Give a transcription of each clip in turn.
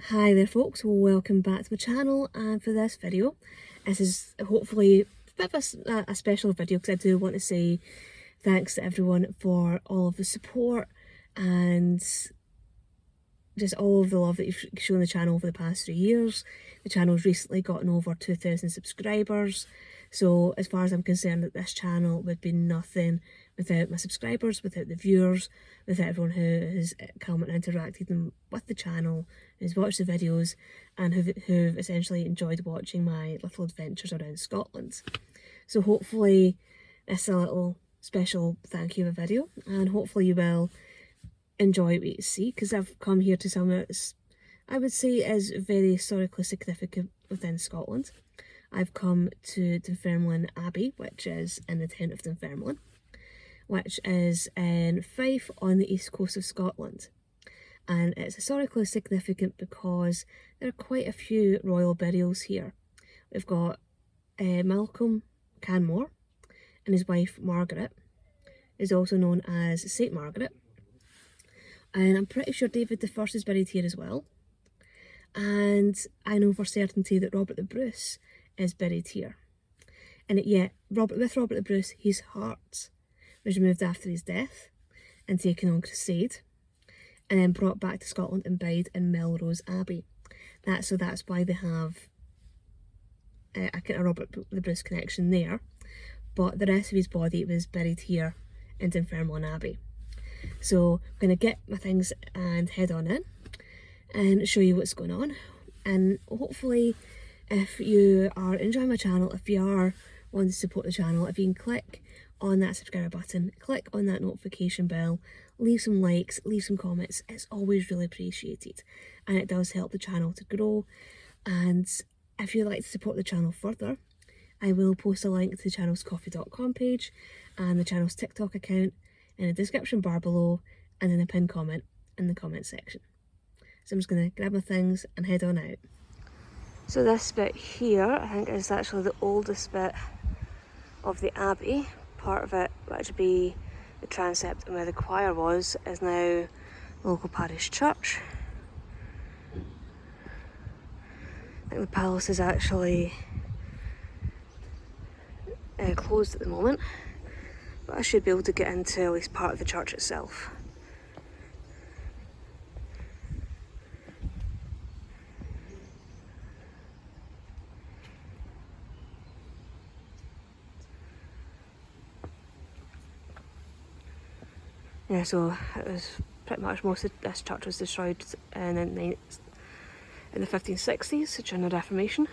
Hi there folks, welcome back to my channel, and for this video, this is hopefully a bit of a special video because I do want to say thanks to everyone for all of the support and just all of the love that you've shown the channel over the past 3 years. The channel's recently gotten over 2,000 subscribers, so as far as I'm concerned, that this channel would be nothing without my subscribers, without the viewers, without everyone who has come and interacted with the channel, who's watched the videos, and who've essentially enjoyed watching my little adventures around Scotland. So hopefully this is a little special thank you video, and hopefully you will enjoy what you see, because I've come here to somewhere that's, I would say, is very historically significant within Scotland. I've come to Dunfermline Abbey, which is in the town of Dunfermline, which is in Fife on the east coast of Scotland. And it's historically significant because there are quite a few royal burials here. We've got Malcolm Canmore and his wife Margaret, is also known as Saint Margaret. And I'm pretty sure David I is buried here as well. And I know for certainty that Robert the Bruce is buried here. And with Robert the Bruce, his heart was removed after his death and taken on crusade, and then brought back to Scotland and buried in Melrose Abbey. So that's why they have a kind of Robert the Bruce connection there. But the rest of his body was buried here in Dunfermline Abbey. So I'm going to get my things and head on in and show you what's going on. And hopefully, if you are enjoying my channel, if you are wanting to support the channel, if you can click on that subscribe button, click on that notification bell, leave some likes, leave some comments, it's always really appreciated, and it does help the channel to grow. And if you'd like to support the channel further, I will post a link to the channel's ko-fi.com page and the channel's TikTok account in the description bar below, and in a pinned comment in the comment section. So I'm just going to grab my things and head on out. So this bit here, I think, is actually the oldest bit of the abbey. Part of it, which would be the transept and where the choir was, is now local parish church. I think the palace is actually closed at the moment, but I should be able to get into at least part of the church itself. Yeah, so it was pretty much most of this church was destroyed in the 1560s during the Reformation.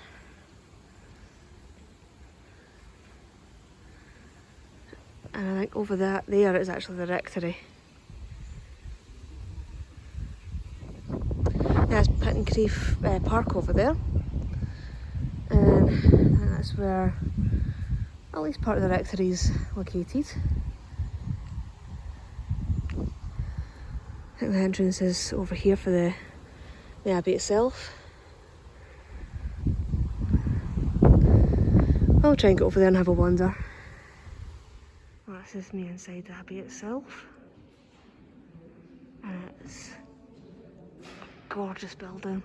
And I think over there is actually the rectory. There's Pittencrieff Park over there, and that's where at least part of the rectory is located. I think the entrance is over here for the abbey itself. I'll try and get over there and have a wander. Well, this is me inside the abbey itself, and it's a gorgeous building.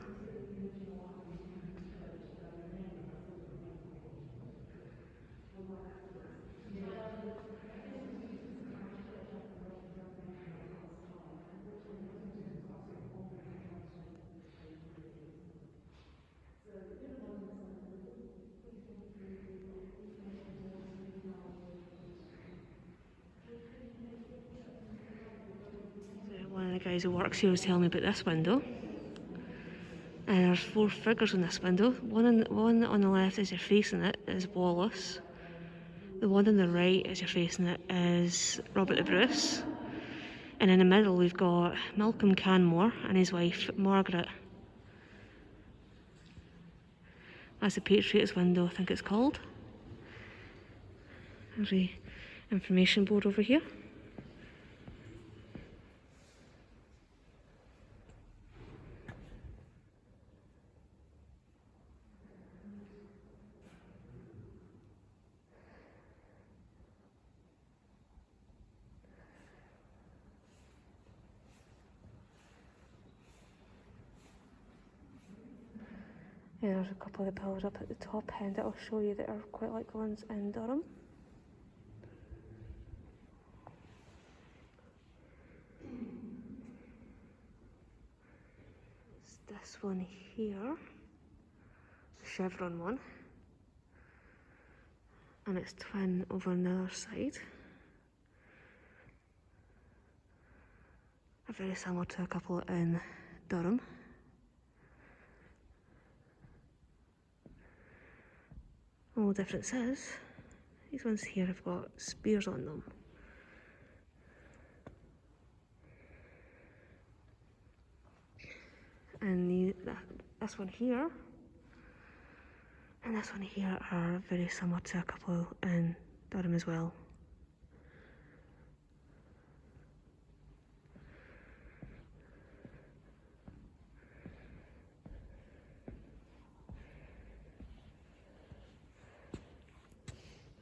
One of the guys who works here was telling me about this window, and there's 4 figures in this window. One on the left, as you're facing it, is Wallace. The one on the right, as you're facing it, is Robert the Bruce, and in the middle we've got Malcolm Canmore and his wife Margaret. That's the Patriots window, I think it's called. There's the information board over here. Yeah, there's a couple of the pillars up at the top end that I'll show you that are quite like the ones in Durham. It's this one here, the chevron one, and it's twin over on the other side. Are very similar to a couple in Durham. All the difference is, these ones here have got spears on them. And this one here and this one here are very similar to a couple in Durham as well.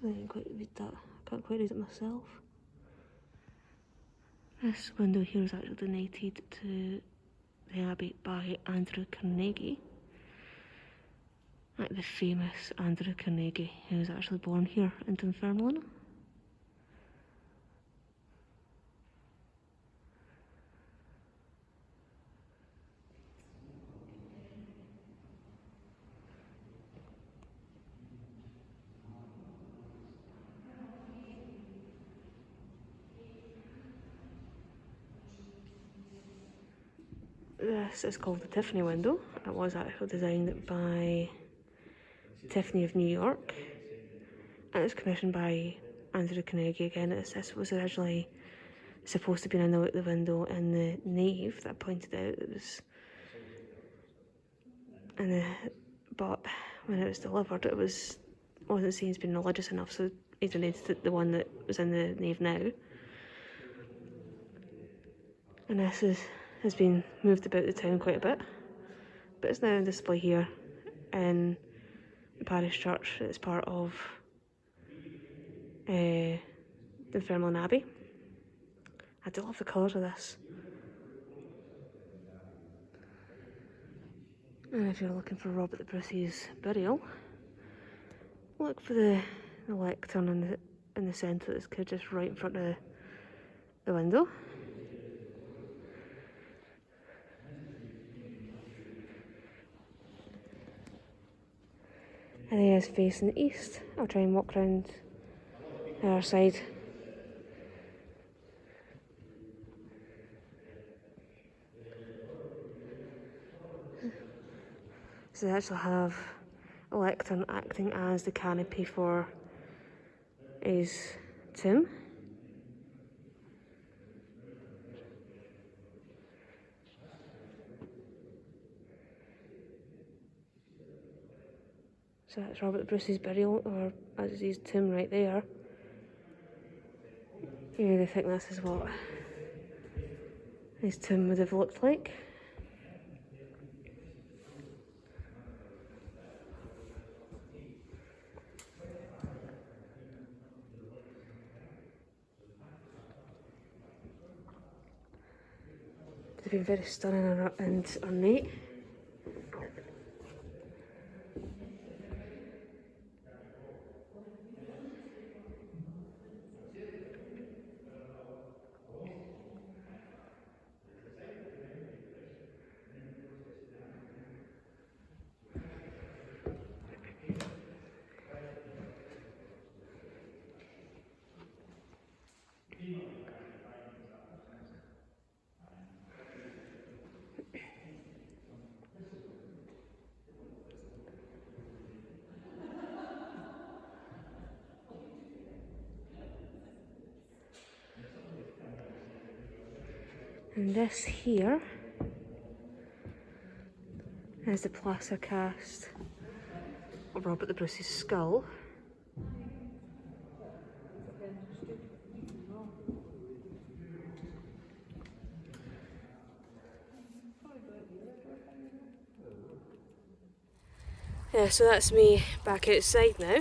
I didn't quite read that. I can't quite read it myself. This window here is actually donated to the Abbey by Andrew Carnegie. Like the famous Andrew Carnegie, who was actually born here in Dunfermline. This is called the Tiffany window. It was actually designed by Tiffany of New York. And it was commissioned by Andrew Carnegie again. This was originally supposed to be in the window in the nave that I pointed out. It was but when it was delivered, wasn't seen as being religious enough, so he donated the one that was in the nave now. And this has been moved about the town quite a bit, but it's now on display here in the parish church. It's part of Dunfermline Abbey. I do love the colours of this. And if you're looking for Robert the Bruce's burial, look for the lectern in the centre that's just right in front of the window. And he is facing east. I'll try and walk round the other side. So they actually have a lectern acting as the canopy for his tomb. So that's Robert Bruce's burial, or as his tomb right there. You really think this is what his tomb would have looked like. They've been very stunning and ornate. And this here is the plaster cast of Robert the Bruce's skull. Yeah, so that's me back outside now.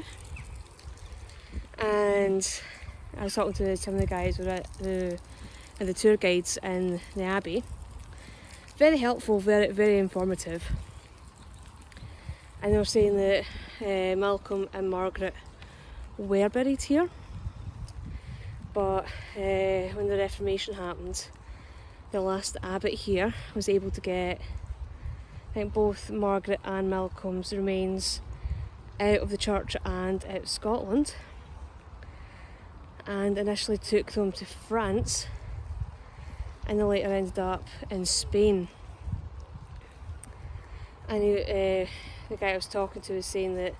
And I was talking to some of the guys who are the tour guides in the Abbey. Very helpful, very informative. And they were saying that Malcolm and Margaret were buried here, but when the Reformation happened, the last abbot here was able to get, I think, both Margaret and Malcolm's remains out of the church and out of Scotland, and initially took them to France, and they later ended up in Spain. And the guy I was talking to was saying that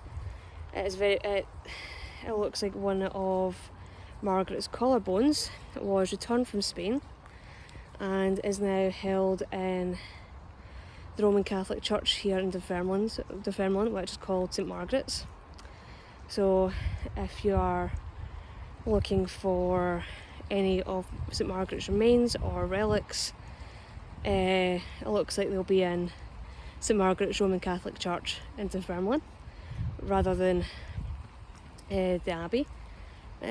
it looks like one of Margaret's collarbones was returned from Spain and is now held in the Roman Catholic Church here in Dunfermline, which is called St Margaret's. So if you are looking for any of St Margaret's remains or relics, it looks like they'll be in St Margaret's Roman Catholic Church in Dunfermline rather than the Abbey,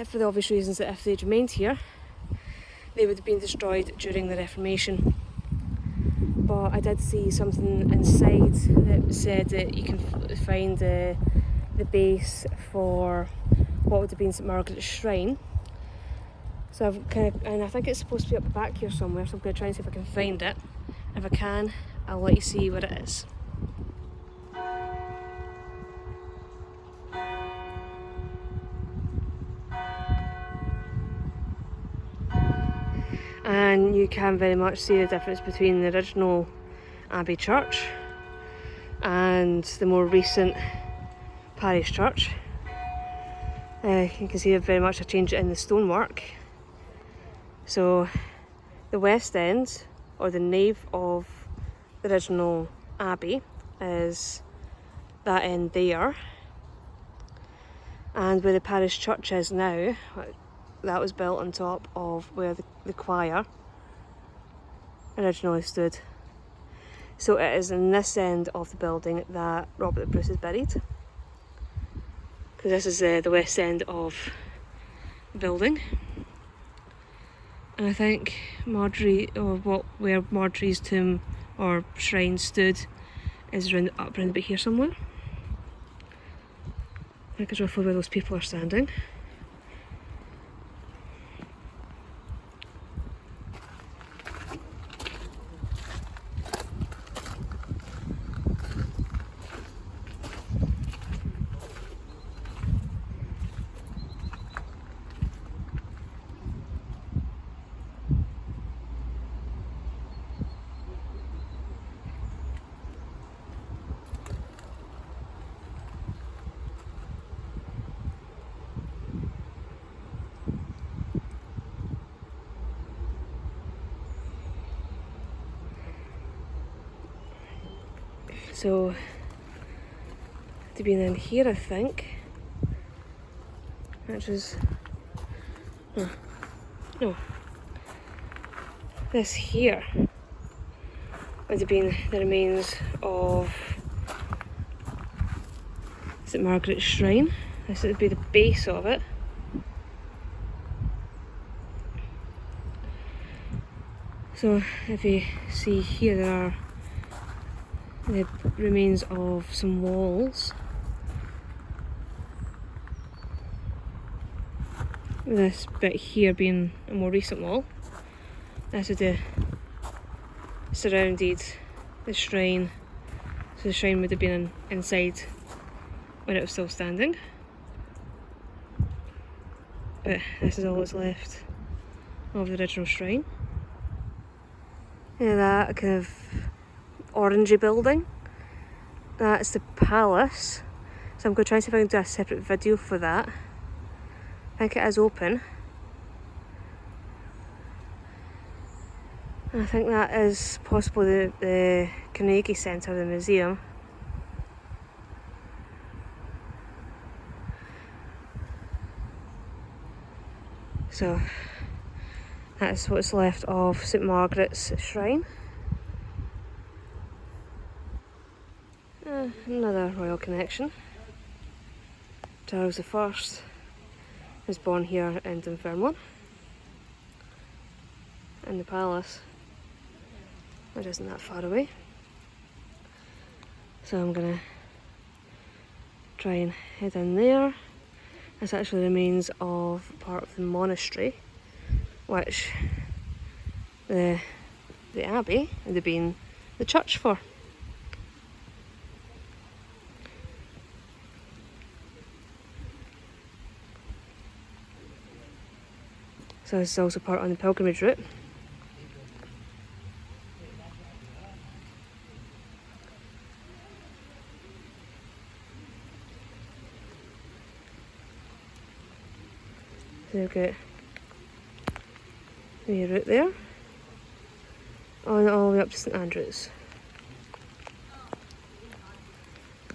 for the obvious reasons that if they'd remained here, they would have been destroyed during the Reformation. But I did see something inside that said that you can find the base for what would have been St Margaret's Shrine. So and I think it's supposed to be up the back here somewhere, so I'm going to try and see if I can find it. If I can, I'll let you see what it is. And you can very much see the difference between the original Abbey Church and the more recent parish church. You can see very much a change in the stonework. So the west end, or the nave of the original Abbey, is that end there, and where the parish church is now, that was built on top of where the choir originally stood. So it is in this end of the building that Robert the Bruce is buried, because this is the west end of the building. And I think where Marjorie's tomb or shrine stood is up around about here somewhere. I think it's roughly where those people are standing. So, to be in here, I think, which is, no, this here would have been the remains of St Margaret's Shrine. This would be the base of it. So if you see here, there are the remains of some walls. This bit here being a more recent wall. This would have surrounded the shrine, so the shrine would have been inside when it was still standing. But this is all that's left of the original shrine. Yeah, that kind of orangey building, that's the palace. So I'm going to try and see if I can do a separate video for that. I think it is open. I think that is possibly the Carnegie Centre, the museum. So that's what's left of St Margaret's Shrine. Another royal connection. Charles I was born here in Dunfermline, in the palace, which isn't that far away. So I'm gonna try and head in there. This actually remains of part of the monastery, which the abbey would have been the church for. So this is also part on the pilgrimage route. So we've got the route there, on all the way up to St Andrews.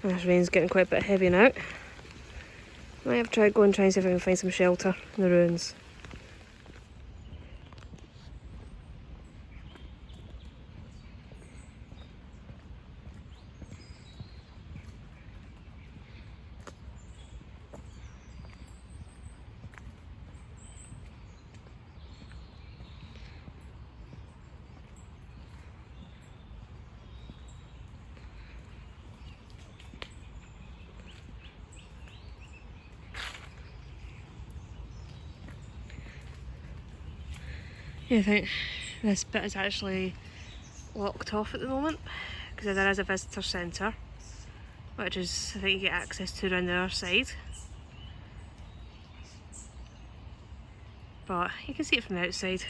And this rain's getting quite a bit heavy now. Might have to go and try and see if I can find some shelter in the ruins. Yeah, I think this bit is actually locked off at the moment because there is a visitor centre, which is, I think, you get access to around the other side. But you can see it from the outside.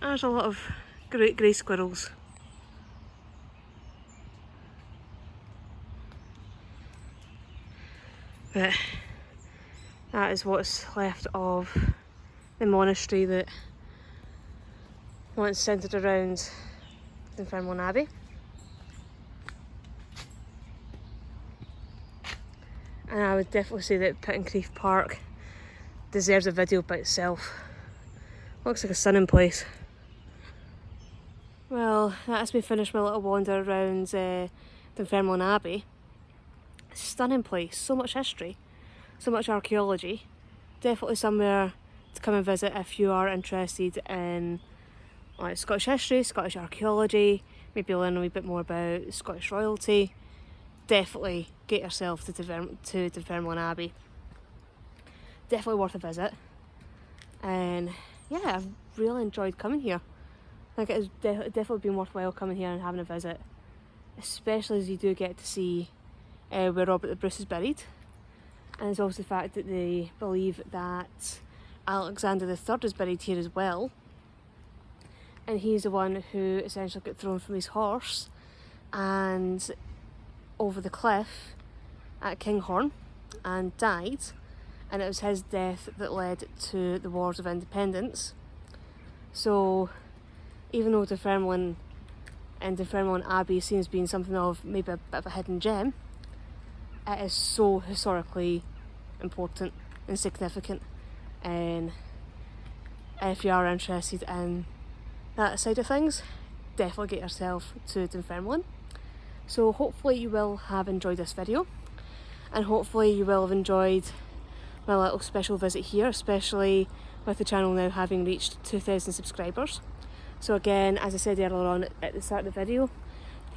And there's a lot of great grey squirrels. But that is what's left of the monastery that once centred around Dunfermline Abbey. And I would definitely say that Pittencrieff Park deserves a video by itself. Looks like a stunning place. Well, that's me finished my little wander around Dunfermline Abbey. It's a stunning place, so much history, so much archaeology. Definitely somewhere to come and visit if you are interested in Scottish history, Scottish archaeology, maybe learn a wee bit more about Scottish royalty. Definitely get yourself to Dunfermline Abbey. Definitely worth a visit. And yeah, I've really enjoyed coming here. I think it has definitely been worthwhile coming here and having a visit, especially as you do get to see where Robert the Bruce is buried. And there's also the fact that they believe that Alexander III is buried here as well. And he's the one who essentially got thrown from his horse and over the cliff at Kinghorn and died. And it was his death that led to the Wars of Independence. So even though Dunfermline and Dunfermline Abbey seems being something of maybe a bit of a hidden gem, it is so historically important and significant. And if you are interested in that side of things, definitely get yourself to Dunfermline. So hopefully you will have enjoyed this video, and hopefully you will have enjoyed my little special visit here, especially with the channel now having reached 2,000 subscribers. So again, as I said earlier on at the start of the video,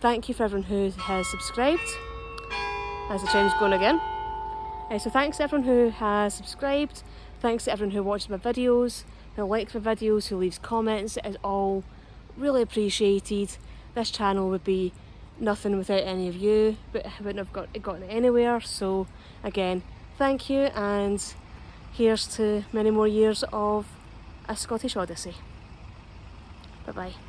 thank you for everyone who has subscribed. As the chime's going again. So thanks to everyone who has subscribed, thanks to everyone who watches my videos, who likes my videos, who leaves comments. It is all really appreciated. This channel would be nothing without any of you, but I wouldn't have gotten anywhere. So again, thank you, and here's to many more years of A Scottish Odyssey. Bye bye.